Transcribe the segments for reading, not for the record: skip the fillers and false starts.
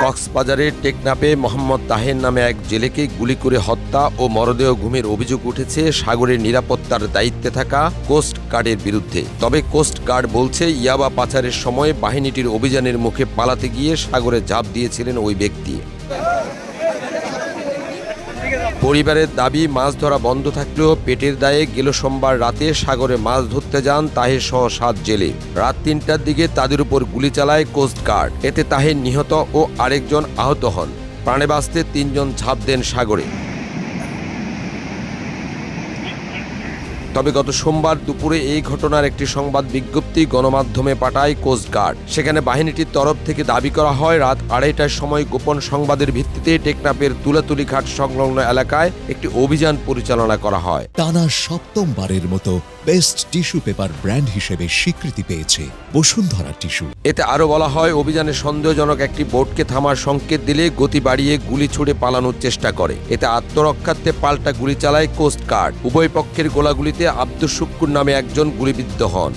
কক্সবাজারের টেকনাফে মোহাম্মদ তাহের নামে এক জেলেকে গুলি করে হত্যা ও মরদেহ গুমের অভিযোগ উঠেছে সাগরের নিরাপত্তার দায়িত্বে থাকা কোস্ট গার্ডের বিরুদ্ধে। তবে কোস্ট গার্ড বলছে ইয়াবা পাচারের সময় বাহিনীটির অভিযানের মুখে পালাতে গিয়ে সাগরে ঝাঁপ দিয়েছিলেন ওই ব্যক্তি। পরিবারের দাবি, মাছ ধরা বন্ধ থাকলেও পেটের দায়ে গেল সোমবার রাতে সাগরে মাছ ধরতে যান তাহের সহ 7 জেলে। রাত 3টার দিকে তাদের উপর গুলি চালায় কোস্ট গার্ড। এতে তাহের নিহত ও আরেকজন আহত হন। প্রাণে বাঁচতে 3 জন ঝাঁপ দেন সাগরে। তবে গত সোমবার দুপুরে এই ঘটনার একটি সংবাদ বিজ্ঞপ্তি গণমাধ্যমে পাঠায় কোস্ট গার্ড। সেখানে বাহিনীটির তরফ থেকে দাবি করা হয়, রাত 2:30টার সময় গোপন সংবাদের ভিত্তিতে টেকনাফের তুলাতুলি ঘাট সংলগ্ন এলাকায় একটি অভিযান পরিচালনা করা হয়। টানা 7মবারের মতো বেস্ট টিস্যু পেপার ব্র্যান্ড হিসেবে স্বীকৃতি পেয়েছে বসুন্ধরা টিস্যু। এতে আরও বলা হয়, অভিযানে সন্দেহজনক একটি বোটকে থামার সংকেত দিলে গতি বাড়িয়ে গুলি ছুড়ে পালানোর চেষ্টা করে। এতে আত্মরক্ষার্থে পাল্টা গুলি চালায় কোস্ট গার্ড। উভয় পক্ষের গোলাগুলিতে আব্দুল শুক্কুর নামে একজন গুলিবিদ্ধ হন।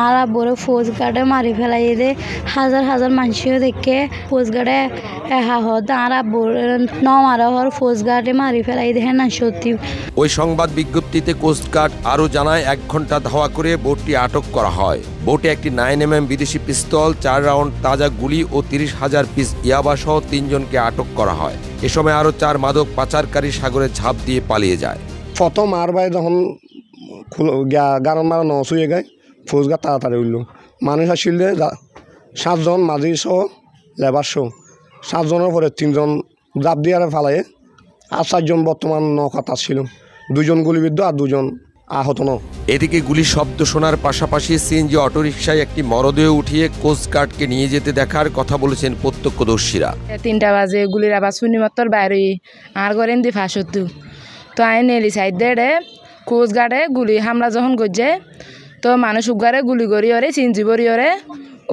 আর বড় ফৌজ গার্ডে মারি ফেলাই দে হাজার হাজার মানুষও দেখে ফৌজ গার্ডে আর নমারা হর ফৌজ গার্ডে মারি ফেলাই দে। হ্যাঁ না সত্যি। ওই সংবাদ বিজ্ঞপ্তিতে কোস্ট গার্ড আরও জানায়, 1 ঘন্টা ধাওয়া করে বোটটি আটক করা হয়। বোটে একটি 9mm বিদেশি পিস্তল, 4 রাউন্ড তাজা গুলি ও 30,000 পিস ইয়াবা সহ 3 জনকে আটক করা হয়। এ সময় আরও 4 মাদক পাচারকারী সাগরে ঝাঁপ দিয়ে পালিয়ে যায়। প্রথম আর ভাই যখন গারম মারা নসুয়ে গায় ফৌজ গার্ড তাড়াতাড়ি উঠল। মানুষ আসলে 7 জন মাঝি সহ লেবার সহ 7 জনের পরে 3 জন জাপ দিয়ে ফালাই আর 4 জন বর্তমান নৌকাতা ছিল। 2 জন গুলিবিদ্ধ আর 2 জন আহত ন। এদিকে গুলির শব্দ শোনার পাশাপাশি সিএনজি অটোরিকশায় একটি মরদেহ উঠিয়ে কোস্ট গার্ডকে নিয়ে যেতে দেখার কথা বলেছেন প্রত্যক্ষদর্শীরা। 3টা বাজে গুলির আবার শুনি মতর বাইরে আর করেন দি ফাঁসতু তো আইন এলি সাইড দেড়ে কোস্ট গার্ডে গুলি হামলা যখন করছে তো মানুষ উগারে গুলি করি ওরে চিনজি বরি ওরে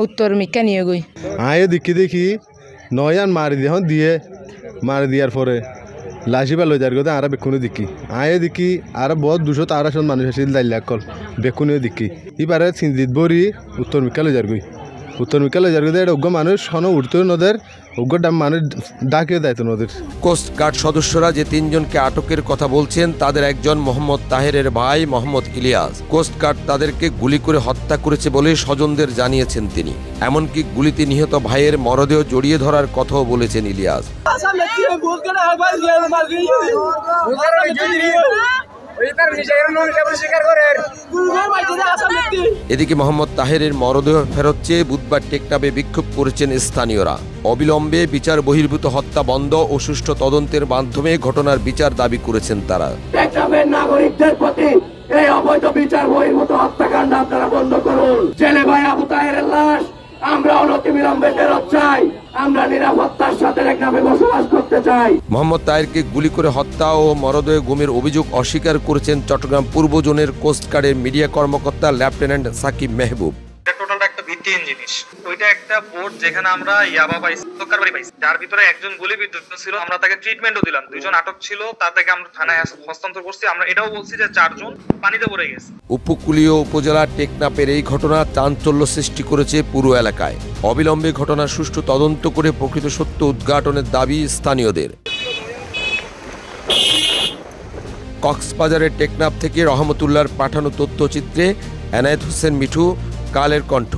উত্তর মিক্কা নিয়ে গই আয় দেখি 9 জন মারি দিয়ে মারি দিয়ার পরে লাশি বা লই যার কথা আর বেকুনি দেখি আয় দেখি আর বহুত 200-300 মানুষ আসিল দাইলা কল বেকুনিও দেখি এবারে চিনজিত বরি উত্তর মিক্কা লই যার গই এটা উগ্র মানুষ হন উঠতে নদের উগ্র মানুষ ডাকিয়ে দেয় তো নদের। কোস্ট গার্ড সদস্যরা যে 3 জনকে আটকের কথা বলছেন তাদের একজন মোহাম্মদ তাহেরের ভাই মোহাম্মদ ইলিয়াস। কোস্ট গার্ড তাদেরকে গুলি করে হত্যা করেছে বলে স্বজনদের জানিয়েছেন তিনি। এমনকি গুলিতে নিহত ভাইয়ের মরদেহ জড়িয়ে ধরার কথাও বলেছেন ইলিয়াস। এদিকে মোহাম্মদ তাহেরের মরদেহ ফেরত চেয়ে বুধবার টেকনাফে বিক্ষোভ করেছেন স্থানীয়রা। অবিলম্বে বিচার বহির্ভূত হত্যা বন্ধ ও সুষ্ঠু তদন্তের মাধ্যমে ঘটনার বিচার দাবি করেছেন তারা। টেকনাফের নাগরিকদের প্রতি এই অবৈধ বিচার বহির্ভূত হত্যাকাণ্ড আপনারা বন্ধ করুন। জেলে ভাই আবু তাহেরের লাশ আমরা অনতিবিলম্বে ফেরত চাই। আমরা নিরাপত্তার সাথে টেকনাফে বসবাস করতে চাই। মোহাম্মদ তাহেরকে গুলি করে হত্যা ও মরদেহ গুমের অভিযোগ অস্বীকার করেছেন চট্টগ্রাম পূর্ব জোনের কোস্ট গার্ডের মিডিয়া কর্মকর্তা লেফটেন্যান্ট সাকিব মেহবুব। টোটালটা একটা ভিত্তিহীন জিনিস। ওইটা একটা বোর্ড যেখানে আমরা ইয়াবা পাইছি, তরকারি পাইছি, যার ভিতরে একজন গুলিবিদ্ধ ছিল। আমরা তাকে ট্রিটমেন্টও দিলাম। 2 জন আটক ছিল, তাদেরকে আমরা থানায় হস্তান্তর করছি। আমরা এটাও বলছি যে 4 জন পানিতে পড়ে গেছে। উপকূলীয় উপজেলা টেকনাফের এই ঘটনা চাঞ্চল্য সৃষ্টি করেছে পুরো এলাকায়। অবিলম্বে ঘটনার সুষ্ঠু তদন্ত করে প্রকৃত সত্য উদ্ঘাটনের দাবি স্থানীয়দের। কক্সবাজারের টেকনাফ থেকে রহমতুল্লাহর পাঠানো তথ্যচিত্রে এনায়েত হোসেন মিঠু, কালের কণ্ঠ।